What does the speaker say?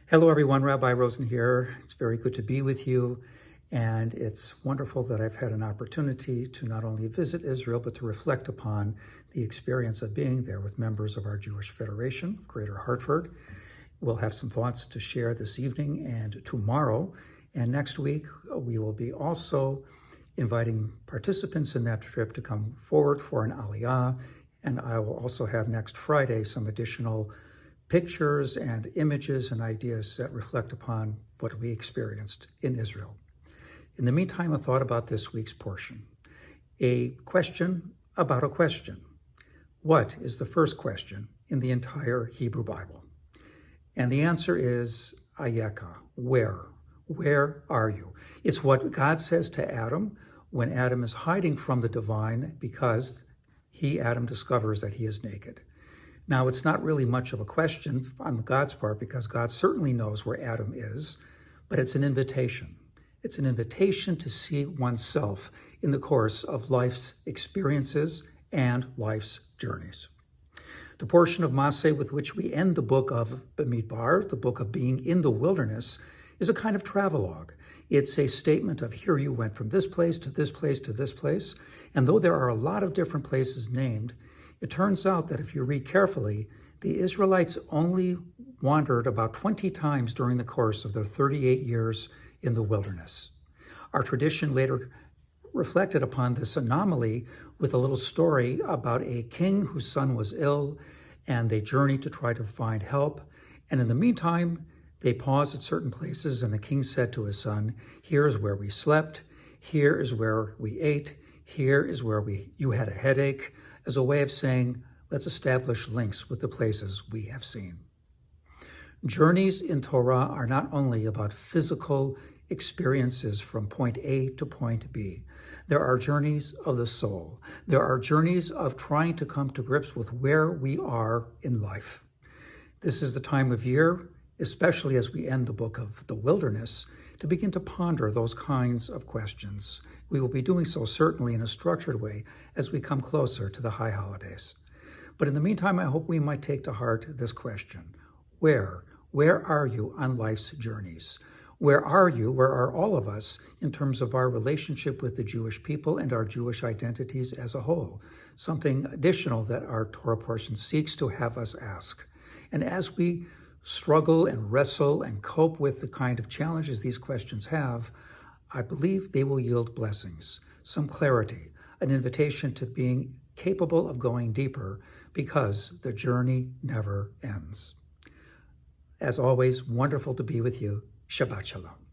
Hello everyone, Rabbi Rosen here. It's very good to be with you, and it's wonderful that I've had an opportunity to not only visit Israel, but to reflect upon the experience of being there with members of our Jewish Federation, Greater Hartford. We'll have some thoughts to share this evening and tomorrow, and next week we will be also inviting participants in that trip to come forward for an aliyah, and I will also have next Friday some additional pictures and images and ideas that reflect upon what we experienced in Israel. In the meantime, a thought about this week's portion. A question about a question. What is the first question in the entire Hebrew Bible? And the answer is Ayeka, where? Where are you? It's what God says to Adam when Adam is hiding from the divine because Adam discovers that he is naked. Now, it's not really much of a question on God's part because God certainly knows where Adam is, but it's an invitation. It's an invitation to see oneself in the course of life's experiences and life's journeys. The portion of Masei with which we end the book of Bamidbar, the book of being in the wilderness, is a kind of travelogue. It's a statement of here you went from this place to this place to this place, and though there are a lot of different places named, it turns out that if you read carefully, the Israelites only wandered about 20 times during the course of their 38 years in the wilderness. Our tradition later reflected upon this anomaly with a little story about a king whose son was ill, and they journeyed to try to find help. And in the meantime, they paused at certain places, and the king said to his son, "Here is where we slept, here is where we ate, here is where you had a headache," as a way of saying, let's establish links with the places we have seen. Journeys in Torah are not only about physical experiences from point A to point B. There are journeys of the soul. There are journeys of trying to come to grips with where we are in life. This is the time of year, especially as we end the book of the wilderness, to begin to ponder those kinds of questions. We will be doing so certainly in a structured way as we come closer to the high holidays. But in the meantime, I hope we might take to heart this question. Where are you on life's journeys? Where are you, where are all of us in terms of our relationship with the Jewish people and our Jewish identities as a whole? Something additional that our Torah portion seeks to have us ask. And as we struggle and wrestle and cope with the kind of challenges these questions have, I believe they will yield blessings, some clarity, an invitation to being capable of going deeper because the journey never ends. As always, wonderful to be with you. Shabbat Shalom.